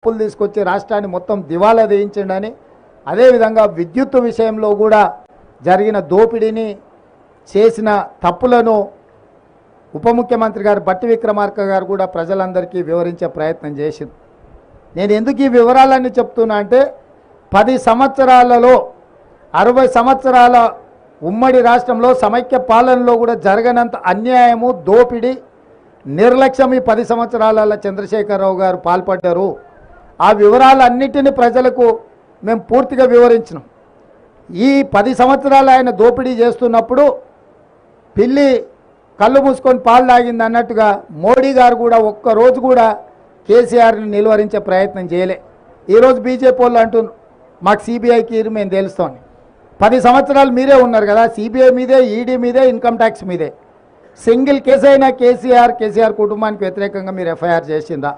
అప్పులు తీసుకొచ్చి రాష్ట్రాన్ని మొత్తం దివాలా తీయించండి. అదేవిధంగా విద్యుత్ విషయంలో కూడా జరిగిన దోపిడీని చేసిన తప్పులను ఉప ముఖ్యమంత్రి గారు బట్టి విక్రమార్క గారు కూడా ప్రజలందరికీ వివరించే ప్రయత్నం చేసింది. నేను ఎందుకు ఈ వివరాలన్నీ చెప్తున్నా అంటే 10 సంవత్సరాలలో 60 సంవత్సరాల ఉమ్మడి రాష్ట్రంలో సమైక్య పాలనలో కూడా జరగనంత అన్యాయము దోపిడీ నిర్లక్ష్యం ఈ 10 సంవత్సరాల చంద్రశేఖరరావు గారు పాల్పడ్డారు. ఆ వివరాలన్నిటిని ప్రజలకు మేము పూర్తిగా వివరించినాం. ఈ 10 సంవత్సరాలు ఆయన దోపిడీ చేస్తున్నప్పుడు పిల్లి కళ్ళు మూసుకొని పాలు తాగింది అన్నట్టుగా మోడీ గారు కూడా ఒక్కరోజు కూడా కేసీఆర్ని నిలువరించే ప్రయత్నం చేయలే. ఈరోజు బీజేపీ వాళ్ళు అంటున్నారు మాకు సిబిఐకి మేము తెలుస్తాం. 10 సంవత్సరాలు మీరే ఉన్నారు కదా, సిబిఐ మీదే, ఈడీ మీదే, ఇన్కమ్ ట్యాక్స్ మీదే. సింగిల్ కేసు అయినా కేసీఆర్ కుటుంబానికి వ్యతిరేకంగా మీరు ఎఫ్ఐఆర్ చేసిందా?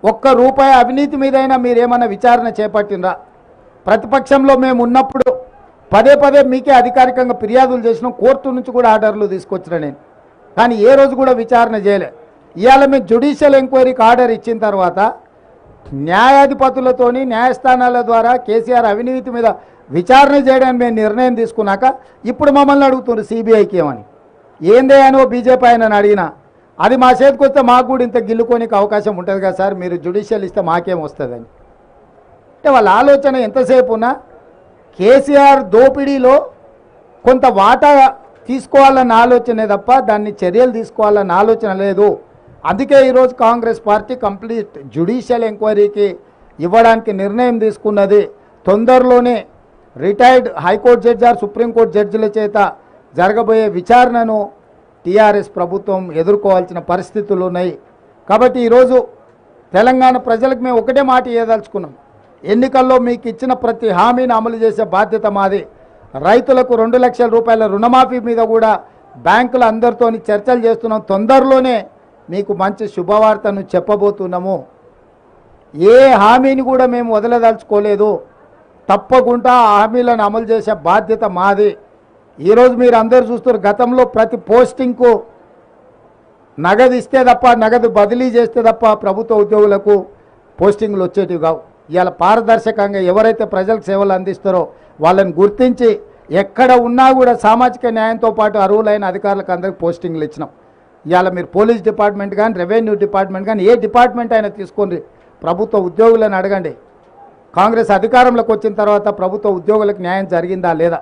ఒక్క రూపాయి అవినీతి మీదైనా మీరేమన్నా విచారణ చేపట్టిందా? ప్రతిపక్షంలో మేము ఉన్నప్పుడు పదే మీకే అధికారికంగా ఫిర్యాదులు చేసినాం, కోర్టు నుంచి కూడా ఆర్డర్లు తీసుకొచ్చిన నేను, కానీ ఏ రోజు కూడా విచారణ చేయలే. ఇవాళ మేము జ్యుడిషియల్ ఎంక్వైరీకి ఆర్డర్ ఇచ్చిన తర్వాత న్యాయాధిపతులతోని న్యాయస్థానాల ద్వారా కేసీఆర్ అవినీతి మీద విచారణ చేయడానికి మేము నిర్ణయం తీసుకున్నాక ఇప్పుడు మమ్మల్ని అడుగుతున్నారు సిబిఐకి ఏమని. ఏందే అని బీజేపీ ఆయన అడిగినా అది మా చేతికి వస్తే మాకు కూడా ఇంత గిల్లుకోనికి అవకాశం ఉంటుంది కదా సార్, మీరు జ్యుడిషియల్ ఇస్తే మాకేం వస్తుందని. అంటే వాళ్ళ ఆలోచన ఎంతసేపు ఉన్నా కేసీఆర్ దోపిడీలో కొంత వాటా తీసుకోవాలన్న ఆలోచనే తప్ప దాన్ని చర్యలు తీసుకోవాలన్న ఆలోచన లేదు. అందుకే ఈరోజు కాంగ్రెస్ పార్టీ కంప్లీట్ జ్యుడిషియల్ ఎంక్వైరీకి ఇవ్వడానికి నిర్ణయం తీసుకున్నది. తొందరలోనే retired high court judge or supreme court జడ్జిల చేత జరగబోయే విచారణను టీఆర్ఎస్ ప్రభుత్వం ఎదుర్కోవాల్సిన పరిస్థితులు ఉన్నాయి. కాబట్టి ఈరోజు తెలంగాణ ప్రజలకు మేము ఒకటే మాట ఇవ్వదలుచుకున్నాం, ఎన్నికల్లో మీకు ఇచ్చిన ప్రతి హామీని అమలు చేసే బాధ్యత మాది. రైతులకు 2 లక్షల రూపాయల రుణమాఫీ మీద కూడా బ్యాంకుల అందరితో చర్చలు చేస్తున్నాం. తొందరలోనే మీకు మంచి శుభవార్తను చెప్పబోతున్నాము. ఏ హామీని కూడా మేము వదలదలుచుకోలేదు. తప్పకుండా ఆ హామీలను అమలు చేసే బాధ్యత మాది. ఈరోజు మీరు అందరూ చూస్తారు, గతంలో ప్రతి పోస్టింగ్కు నగదు ఇస్తే తప్ప, నగదు బదిలీ చేస్తే తప్ప ప్రభుత్వ ఉద్యోగులకు పోస్టింగ్లు వచ్చేటివి కావు. ఇవాళ పారదర్శకంగా ఎవరైతే ప్రజలకు సేవలు అందిస్తారో వాళ్ళని గుర్తించి ఎక్కడ ఉన్నా కూడా సామాజిక న్యాయంతో పాటు అర్హులైన అధికారులకు అందరికీ పోస్టింగ్లు ఇచ్చినాం. ఇవాళ మీరు పోలీస్ డిపార్ట్మెంట్ కానీ, రెవెన్యూ డిపార్ట్మెంట్ కానీ, ఏ డిపార్ట్మెంట్ అయినా తీసుకోండి, ప్రభుత్వ ఉద్యోగులను అడగండి. కాంగ్రెస్ అధికారంలోకి వచ్చిన తర్వాత ప్రభుత్వ ఉద్యోగులకు న్యాయం జరిగిందా లేదా?